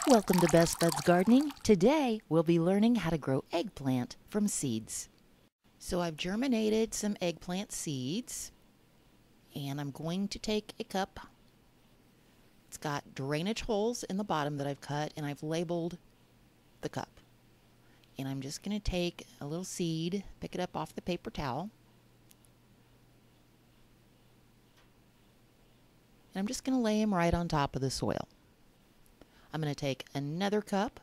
Welcome to Best Buds Gardening. Today we'll be learning how to grow eggplant from seeds. So I've germinated some eggplant seeds and I'm going to take a cup. It's got drainage holes in the bottom that I've cut and I've labeled the cup. And I'm just going to take a little seed, pick it up off the paper towel. And I'm just going to lay him right on top of the soil. I'm going to take another cup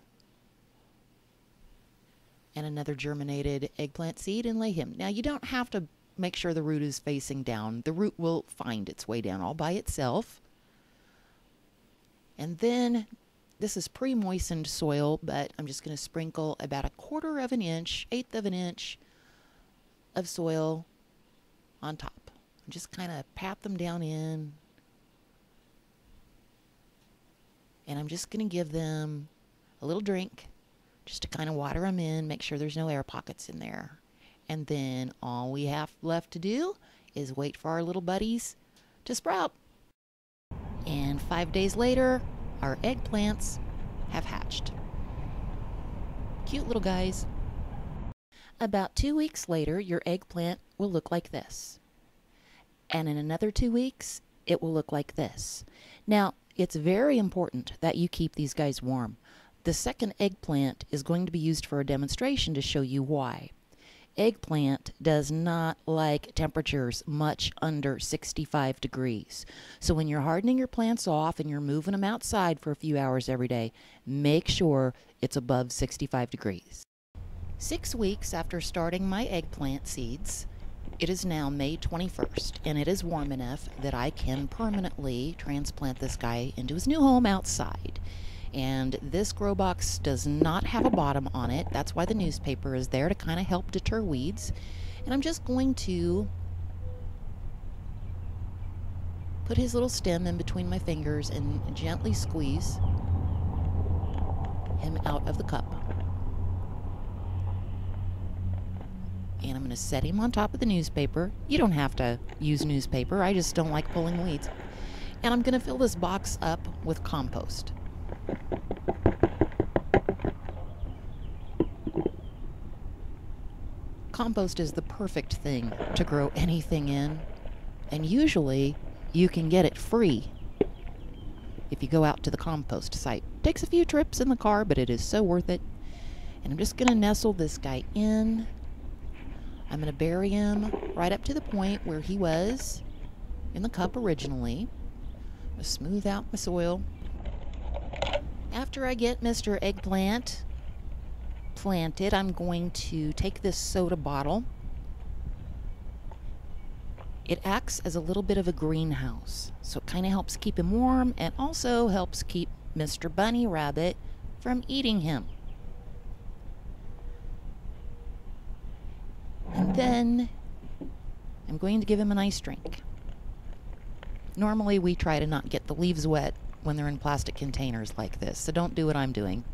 and another germinated eggplant seed and lay him. Now you don't have to make sure the root is facing down. The root will find its way down all by itself. And then this is pre-moistened soil, but I'm just going to sprinkle about 1/4 of an inch, 1/8 of an inch of soil on top. And just kind of pat them down in. And I'm just going to give them a little drink just to kind of water them in, make sure there's no air pockets in there. And then all we have left to do is wait for our little buddies to sprout. And 5 days later, our eggplants have hatched. Cute little guys. About 2 weeks later, your eggplant will look like this. And in another 2 weeks, it will look like this. Now, it's very important that you keep these guys warm. The second eggplant is going to be used for a demonstration to show you why. Eggplant does not like temperatures much under 65 degrees. So when you're hardening your plants off and you're moving them outside for a few hours every day, make sure it's above 65 degrees. 6 weeks after starting my eggplant seeds, it is now May 21st, and it is warm enough that I can permanently transplant this guy into his new home outside. And this grow box does not have a bottom on it. That's why the newspaper is there to kind of help deter weeds. And I'm just going to put his little stem in between my fingers and gently squeeze him out of the cup. And I'm going to set him on top of the newspaper. You don't have to use newspaper. I just don't like pulling weeds. And I'm going to fill this box up with compost. Compost is the perfect thing to grow anything in. And usually you can get it free if you go out to the compost site. It takes a few trips in the car, but it is so worth it. And I'm just going to nestle this guy in. I'm going to bury him right up to the point where he was in the cup originally. I'm going to smooth out my soil. After I get Mr. Eggplant planted, I'm going to take this soda bottle. It acts as a little bit of a greenhouse, so it kind of helps keep him warm and also helps keep Mr. Bunny Rabbit from eating him. And then I'm going to give him a nice drink. Normally we try to not get the leaves wet when they're in plastic containers like this, so don't do what I'm doing.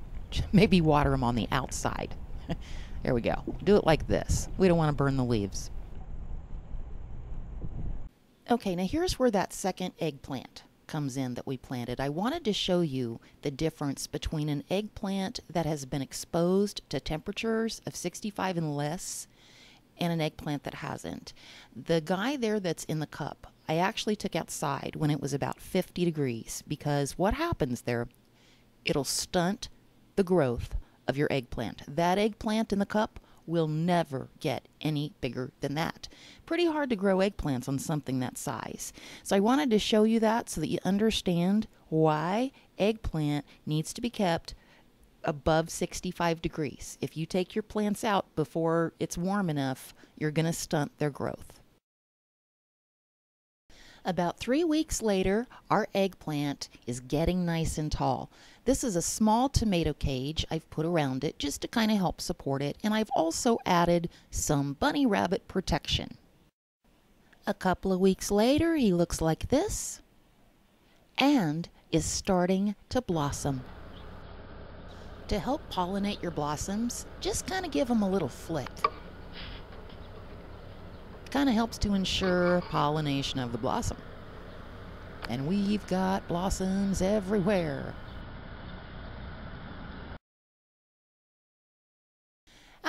Maybe water them on the outside. There we go. Do it like this. We don't want to burn the leaves. Okay, now here's where that second eggplant comes in that we planted. I wanted to show you the difference between an eggplant that has been exposed to temperatures of 65 and less and an eggplant that hasn't. The guy there that's in the cup, I actually took outside when it was about 50 degrees because what happens there, it'll stunt the growth of your eggplant. That eggplant in the cup will never get any bigger than that. Pretty hard to grow eggplants on something that size. So I wanted to show you that so that you understand why eggplant needs to be kept above 65 degrees. If you take your plants out before it's warm enough, you're going to stunt their growth. About 3 weeks later, our eggplant is getting nice and tall. This is a small tomato cage I've put around it just to kind of help support it, and I've also added some bunny rabbit protection. A couple of weeks later, he looks like this and is starting to blossom. To help pollinate your blossoms, just kind of give them a little flick. Kind of helps to ensure pollination of the blossom. And we've got blossoms everywhere.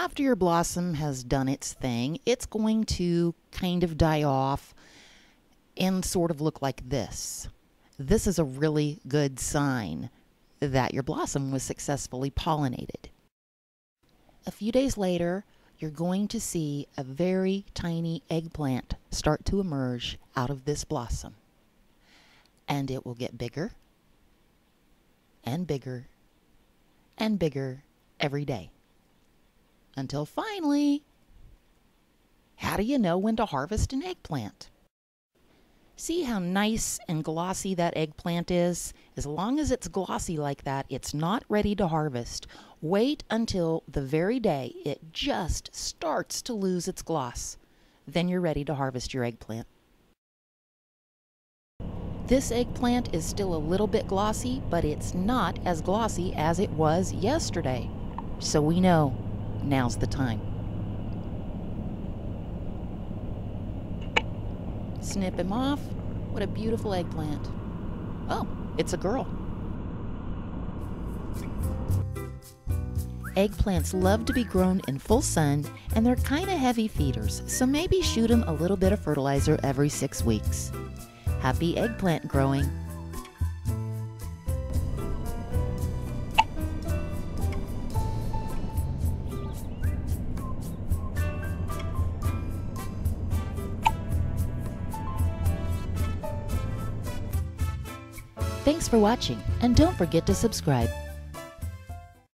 after your blossom has done its thing, it's going to kind of die off and sort of look like this. This is a really good sign that your blossom was successfully pollinated. A few days later, you're going to see a very tiny eggplant start to emerge out of this blossom. And it will get bigger and bigger and bigger every day. Until finally, how do you know when to harvest an eggplant? See how nice and glossy that eggplant is? As long as it's glossy like that, it's not ready to harvest. Wait until the very day it just starts to lose its gloss. Then you're ready to harvest your eggplant. This eggplant is still a little bit glossy, but it's not as glossy as it was yesterday. So we know now's the time. Snip him off. What a beautiful eggplant. Oh, it's a girl. Eggplants love to be grown in full sun, and they're kind of heavy feeders, so maybe shoot them a little bit of fertilizer every 6 weeks. Happy eggplant growing! Thanks for watching, and don't forget to subscribe.